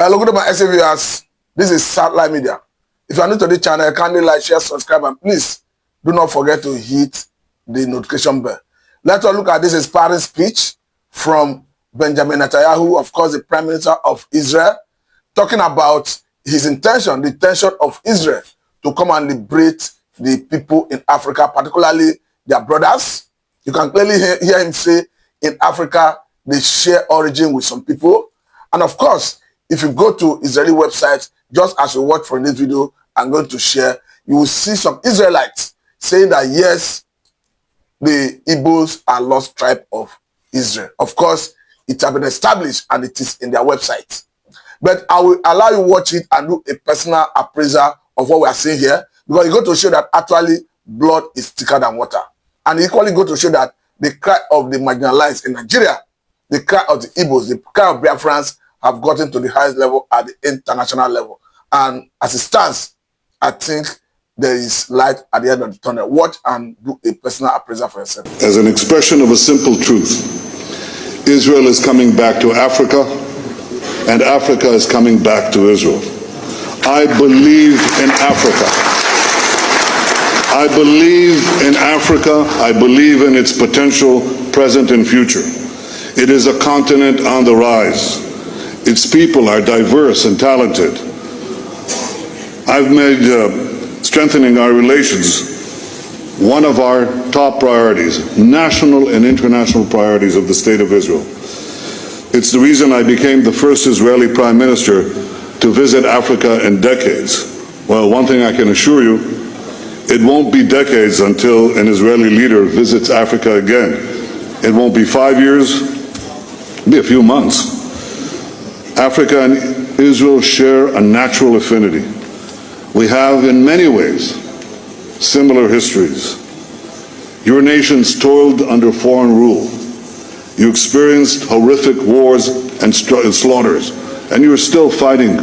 Hello, good my SA viewers. This is Satellite Media. If you are new to the channel, kindly like, share, subscribe, and please do not forget to hit the notification bell. Let's look at this inspiring speech from Benjamin Netayahu, of course, the Prime Minister of Israel, talking about his intention, the intention of Israel to come and liberate the people in Africa, particularly their brothers. You can clearly hear him say, in Africa, they share origin with some people. And of course, if you go to Israeli website, just as you watch from this video, I'm going to share, you will see some Israelites saying that yes, the Igbos are lost tribe of Israel. Of course, it has been established and it is in their website. But I will allow you to watch it and do a personal appraisal of what we are seeing here, because you go to show that actually blood is thicker than water. And equally go to show that the cry of the marginalized in Nigeria, the cry of the Igbos, the cry of Biafrans have gotten to the highest level at the international level. And as it stands, I think there is light at the end of the tunnel. Watch and do a personal appraisal for yourself. As an expression of a simple truth, Israel is coming back to Africa, and Africa is coming back to Israel. I believe in Africa. I believe in Africa. I believe in its potential, present and future. It is a continent on the rise. Its people are diverse and talented. I've made strengthening our relations one of our top priorities, national and international priorities of the State of Israel. It's the reason I became the first Israeli Prime Minister to visit Africa in decades. Well, one thing I can assure you, it won't be decades until an Israeli leader visits Africa again. It won't be 5 years, it'll be a few months. Africa and Israel share a natural affinity. We have, in many ways, similar histories. Your nations toiled under foreign rule. You experienced horrific wars and slaughters, and you are still fighting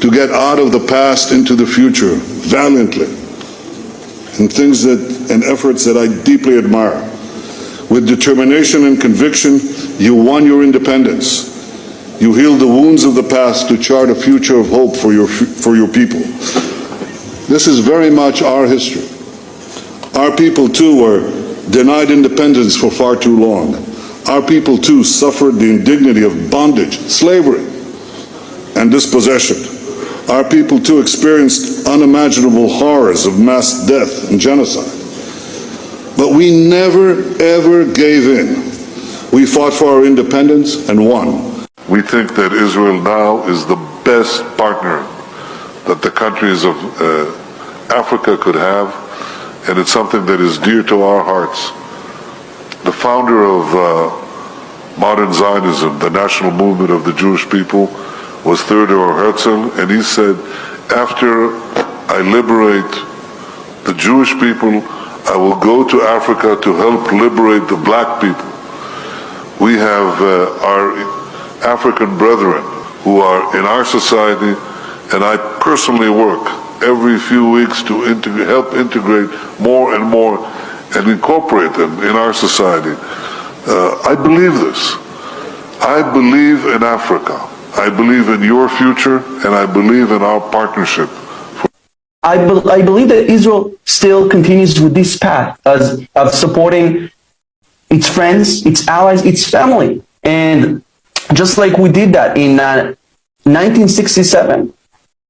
to get out of the past into the future valiantly, and efforts that I deeply admire. With determination and conviction, you won your independence. You healed the wounds of the past to chart a future of hope for your people. This is very much our history. Our people too were denied independence for far too long. Our people too suffered the indignity of bondage, slavery, and dispossession. Our people too experienced unimaginable horrors of mass death and genocide. But we never ever gave in. We fought for our independence and won. We think that Israel now is the best partner that the countries of Africa could have, and it's something that is dear to our hearts. The founder of modern Zionism, the national movement of the Jewish people, was Theodor Herzl, and he said, after I liberate the Jewish people, I will go to Africa to help liberate the black people. We have our African brethren who are in our society, and I personally work every few weeks to help integrate more and more and incorporate them in our society. I believe this. I believe in Africa. I believe in your future, and I believe in our partnership. I believe that Israel still continues with this path of supporting its friends, its allies, its family. And just like we did that in 1967,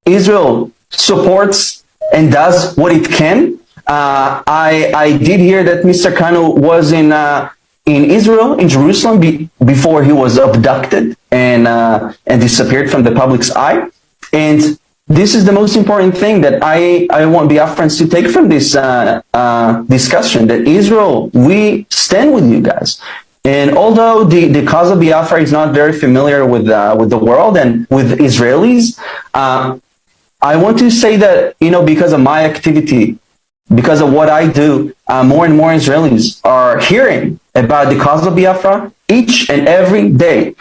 Israel supports and does what it can. I did hear that Mr. Kanu was in Israel, in Jerusalem, before he was abducted and disappeared from the public's eye. And this is the most important thing that I want Biafrans to take from this discussion, that Israel, we stand with you guys. And although the cause of Biafra is not very familiar with the world and with Israelis, I want to say that, because of my activity, because of what I do, more and more Israelis are hearing about the cause of Biafra each and every day.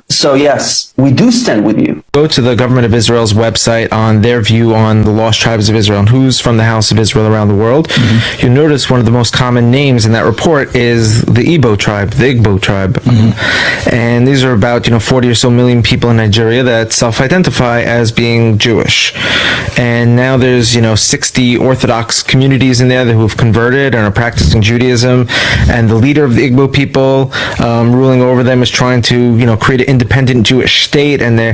So yes, we do stand with you. Go to the government of Israel's website on their view on the lost tribes of Israel and who's from the house of Israel around the world. You'll notice one of the most common names in that report is the Igbo tribe, the Igbo tribe. And these are about 40 or so million people in Nigeria that self-identify as being Jewish. And now there's 60 Orthodox communities in there who have converted and are practicing Judaism. And the leader of the Igbo people ruling over them is trying to create an independent Jewish state, and they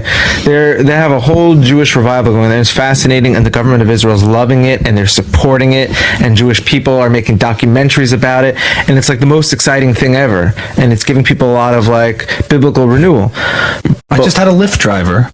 have a whole Jewish revival going there. It's fascinating, and the government of Israel is loving it, and they're supporting it, and Jewish people are making documentaries about it, and it's like the most exciting thing ever, and it's giving people a lot of like biblical renewal. I just had a Lyft driver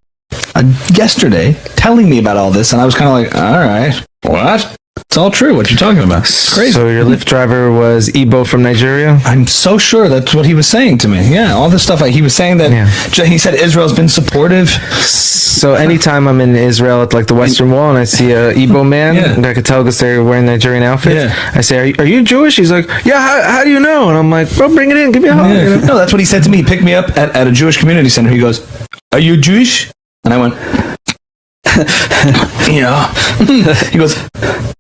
yesterday telling me about all this, and I was kind of like, all right, what? It's all true what you're talking about. It's crazy. So your Lyft driver was Igbo from Nigeria? I'm so sure that's what he was saying to me. Yeah, all this stuff. He was saying that he said Israel's been supportive. So anytime I'm in Israel at like the Western Wall and I see a Igbo man, I could tell because they're wearing Nigerian outfits. I say, are you Jewish? He's like, yeah, how do you know? And I'm like, bro, bring it in, give me a hug. No, that's what he said to me. He picked me up at a Jewish community center. He goes, are you Jewish? And I went, yeah. He goes,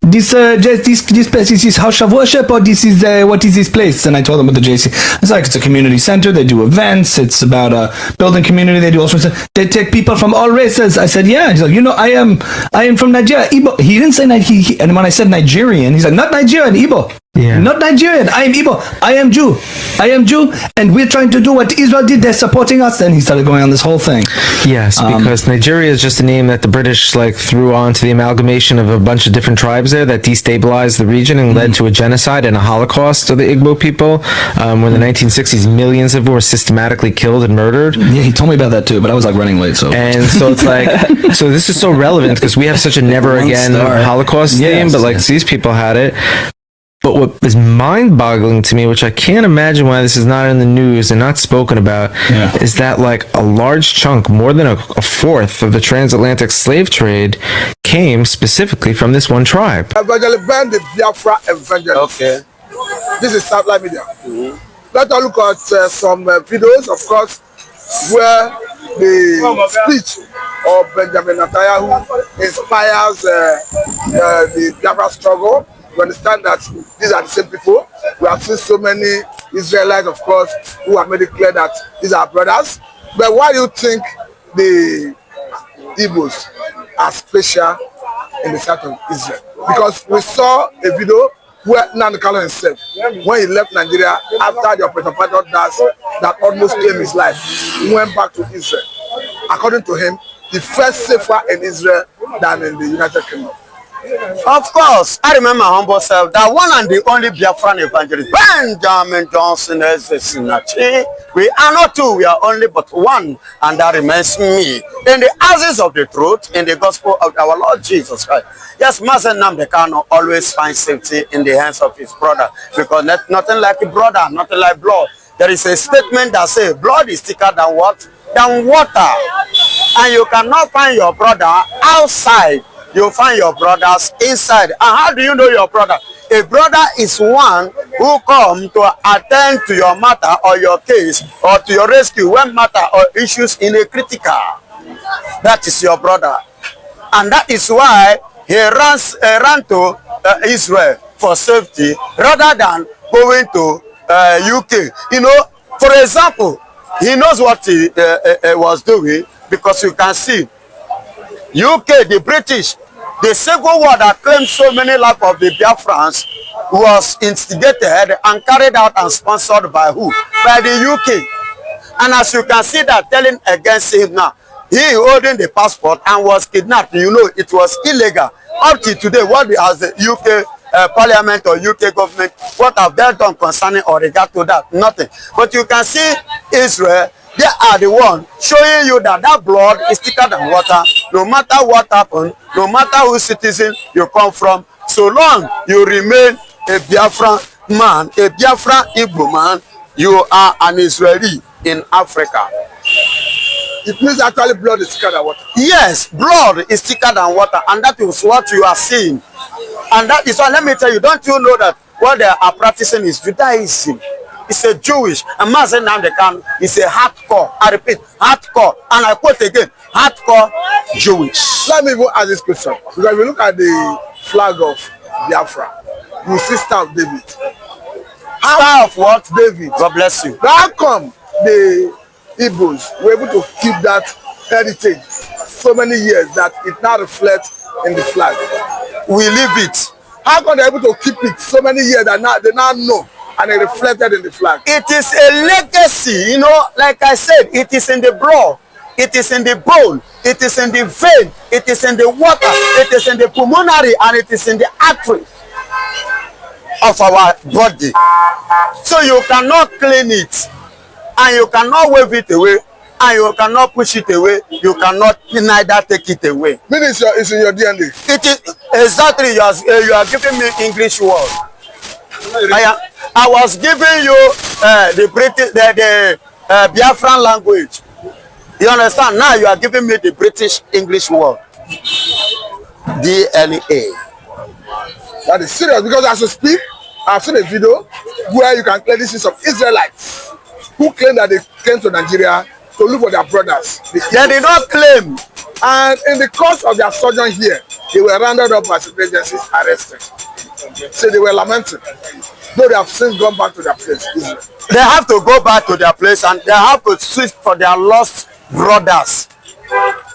this place is this house of worship, or this is what is this place? And I told him what the JC. It's like, it's a community center. They do events. It's about a building community. They do all sorts of. They take people from all races. I said, yeah. He's like, I am from Nigeria. Igbo. He didn't say and when I said Nigerian, he's like, not Nigerian, Igbo. Yeah. Not Nigerian. I am Igbo. I am Jew. And we're trying to do what Israel did. They're supporting us. Then he started going on this whole thing. Yes, because Nigeria is just a name that the British threw onto the amalgamation of a bunch of different tribes there that destabilized the region and led to a genocide and a Holocaust of the Igbo people. When in the 1960s, millions of them were systematically killed and murdered. Yeah, he told me about that too, but I was running late. So it's like, so this is so relevant because we have such a never again Holocaust name, but these people had it. But what is mind-boggling to me, which I can't imagine why this is not in the news and not spoken about, is that a large chunk, more than a fourth of the transatlantic slave trade came specifically from this one tribe. Evangelist Ben, the Biafra evangelist. Okay. This is Satellite Media. Let's look at some videos, of course, where the speech of Benjamin Netayahu inspires the Biafra struggle. We understand that these are the same people. We have seen so many Israelites, of course, who have made it clear that these are brothers. But why do you think the Igbos are special in the sight of Israel? Because we saw a video where Netanyahu himself, when he left Nigeria after the Operation Patriot that almost claimed his life, he went back to Israel. According to him, the first safer in Israel than in the United Kingdom. Of course, I remember my humble self, that one and the only Biafran evangelist, Benjamin Johnson as a Sinachi. We are not two, we are only but one, and that remains me. In the houses of the truth, in the gospel of our Lord Jesus Christ. Yes, Master Nnamdi always finds safety in the hands of his brother, because nothing like a brother, nothing like blood. There is a statement that says, blood is thicker than what? Than water. And you cannot find your brother outside. You find your brothers inside. And how do you know your brother? A brother is one who comes to attend to your matter or your case or to your rescue when matter or issues in a critical. That is your brother. And that is why he ran to Israel for safety rather than going to UK. For example, he knows what he was doing, because you can see UK, the British, the Civil War that claimed so many lives of the Biafrans was instigated and carried out and sponsored by who? By the UK. And as you can see that telling against him now, he holding the passport and was kidnapped. It was illegal. Up to today, what has the UK Parliament or UK government, what have they done concerning or regard to that? Nothing. But you can see Israel, they are the one showing you that blood is thicker than water. No matter what happened, no matter whose citizen you come from, so long you remain a Biafra man, a Biafra Igbo man, you are an Israeli in Africa. It means actually blood is thicker than water. Yes, blood is thicker than water, and that is what you are seeing. And that is why, let me tell you, don't you know that what they are practicing is Judaism? is a Jewish, and Mazen Namdekan is a hardcore. I repeat, hardcore. And I quote again, hardcore Jewish. Let me go ask this question. Because if you look at the flag of Biafra, you see Star of David. Star of what? David. God bless you. How come the Igbos were able to keep that heritage so many years that it now reflects in the flag? We leave it. How come they're able to keep it so many years that now they now know and it reflected in the flag? It is a legacy, you know, like I said, it is in the blood, it is in the bone, it is in the vein, it is in the water, it is in the pulmonary, and it is in the artery of our body. So you cannot clean it, and you cannot wave it away, and you cannot push it away, you cannot neither take it away. Meaning it's in your DNA. It is exactly, you are giving me English word. I was giving you the British, the Biafran language. You understand? Now you are giving me the British English word. DNA. That is serious, because as you speak, I've seen a video where you can clearly see some Israelites who claim that they came to Nigeria to look for their brothers. They did not claim. And in the course of their sojourn here, they were rounded up by security agencies, arrested. So they were lamenting. Though they have since gone back to their place, Israel. They have to go back to their place, and they have to search for their lost brothers.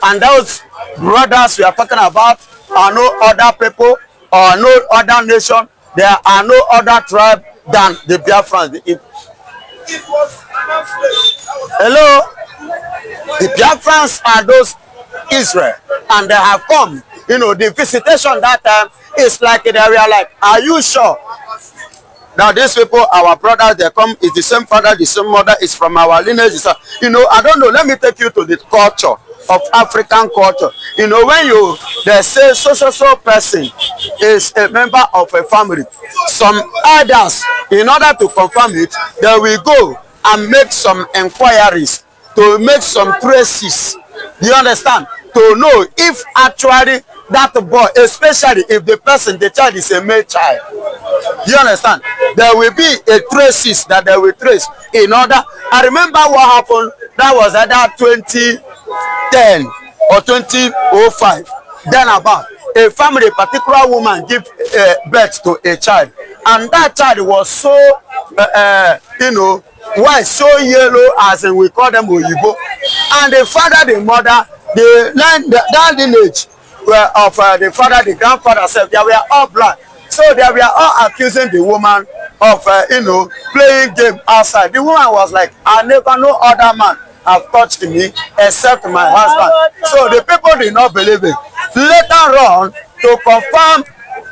And those brothers we are talking about are no other people or no other nation. There are no other tribe than the Biafrans. Hello? The Biafrans are those Israel, and they have come. You know, the visitation that time is like they were like, are you sure? Now these people, our brothers, they come, it's the same father, the same mother, it's from our lineage. You know, I don't know, let me take you to the culture of African culture. You know, when they say so person is a member of a family, some others, in order to confirm it, they will go and make some inquiries, to make some traces. Do you understand? To know if actually that boy, especially if the child is a male child. Do you understand? There will be a traces that they will trace in order. I remember what happened. That was either 2010 or 2005. Then about a family, a particular woman give birth to a child, and that child was so, you know, white, so yellow, as in we call them Oyibo. And the father, the mother, that lineage of the father, the grandfather said they were all black. So they were all accusing the woman of, you know, playing game outside. The woman was like, I never know other man have touched me except my husband. So the people did not believe it. Later on, to confirm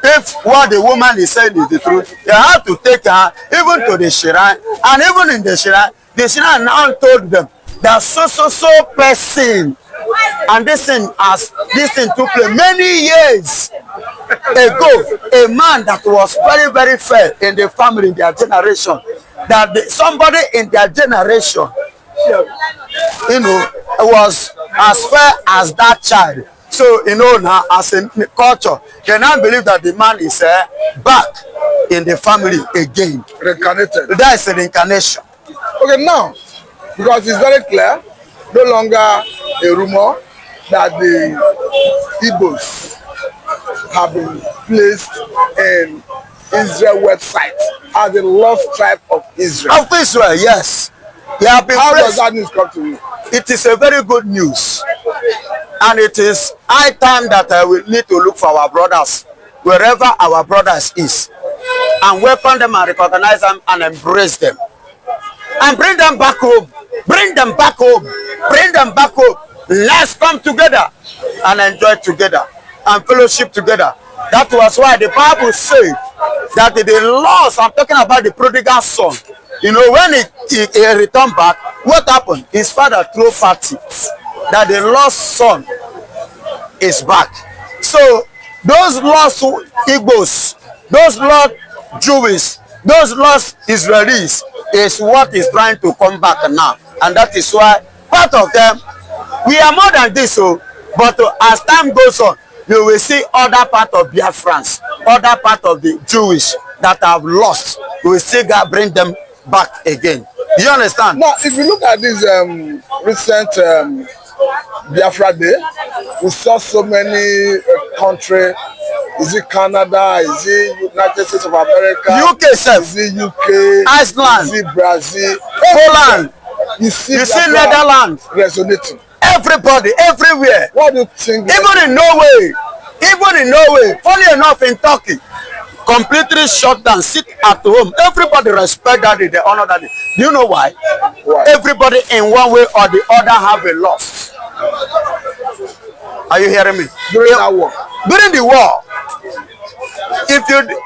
if what the woman is saying is the truth, they have to take her even to the shrine. And even in the shrine now told them that so person, and this thing took place many years ago. A man that was very, very fair in the family, in their generation, that somebody in their generation, you know, was as fair as that child. So, you know, now as a culture, they now believe that the man is back in the family again. Reincarnated. That is an incarnation. Okay, now, because it's very clear, no longer a rumor that the Igbos have been placed in Israel website as the lost tribe of Israel. Of Israel, yes. They have been How placed. does that news come to you? It is a very good news, and it is high time that we need to look for our brothers wherever our brothers is, and welcome them and recognize them and embrace them, and bring them back home. Bring them back home. Bring them back home. Let's come together and enjoy together and fellowship together. That was why the Bible said that the lost, I'm talking about the prodigal son. You know, when he returned back, what happened? His father threw party that the lost son is back. So those lost Igbos, those lost Jewish, those lost Israelis is what is trying to come back now. And that is why part of them, we are more than this, but as time goes on, you will see other part of Biafrans, other part of the Jewish that have lost. We will see God bring them back again. Do you understand? Now, if you look at this recent Biafra Day, we saw so many countries. Is it Canada? Is it United States of America? UK self. Is it UK? Iceland. Is it Brazil? Poland. You see Netherlands. Resonating. Everybody, everywhere. What do you think? Even in Norway, funny enough, in Turkey, completely shut down, sit at home. Everybody respect that day, they honor that day. Do you know why? Why? Everybody in one way or the other have a loss. Are you hearing me? During that war. During the war,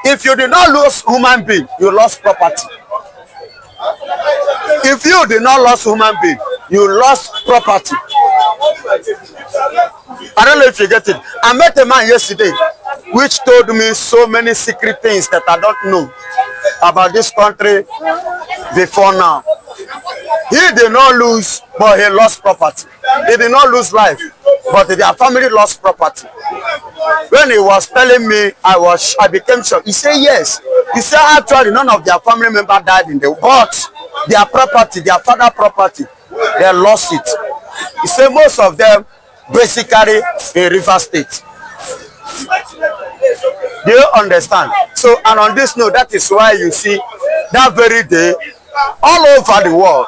if you did not lose human being, you lost property. If you did not lose human being, you lost property. I don't know if you get it. I met a man yesterday which told me so many secret things that I don't know about this country before now. He did not lose, but he lost property. He did not lose life, but their family lost property. When he was telling me, I became shocked. He said yes. He said actually none of their family members died in the war, but their property, their father property, they lost it. He said most of them basically in River State. Do you understand? So, and on this note, that is why you see that very day, all over the world,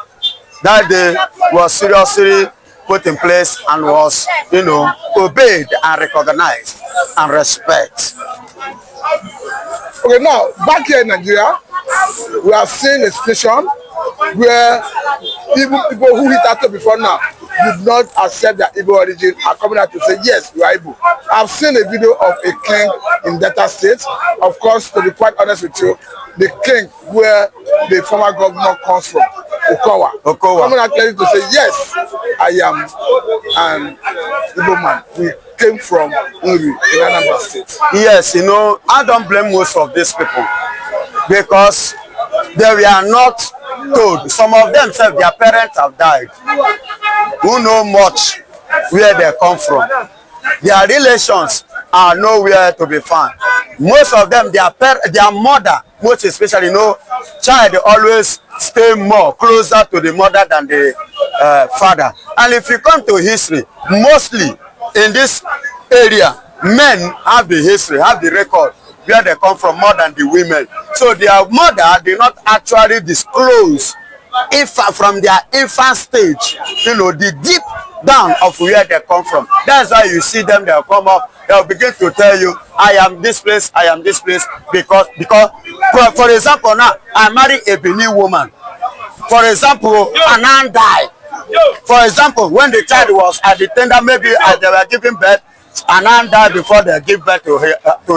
that day was seriously put in place and was, you know, obeyed and recognized and respect. Okay, now back here in Nigeria, we have seen a situation where even people who hit out before now did not accept their Igbo origin are coming out to say yes, you are Igbo. I've seen a video of a king in Delta State. Of course, to be quite honest with you, the king where the former governor comes from, Okowa. Coming out clearly to say yes, I am an Igbo man. We came from Uri in Anambra State. Yes, you know, I don't blame most of these people because they were not told. Some of them said their parents have died. Who know much where they come from. Their relations are nowhere to be found. Most of them, their mother, most especially, you know, child always stay more closer to the mother than the father. And if you come to history, mostly in this area, men have the history, have the record where they come from more than the women. So their mother did not actually disclose if from their infant stage, you know, the deep down of where they come from. That's why you see them, they'll come up, they'll begin to tell you, I am this place, I am this place, because for example, now, I marry a Benin woman. For example, a man died. For example, when the child was at the tender, maybe as they were giving birth, a man died before they give birth to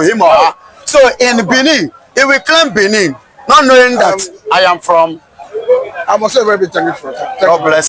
him or her. So in Benin, he will claim Benin, not knowing that I am from. I must say very big thank you for that. God bless.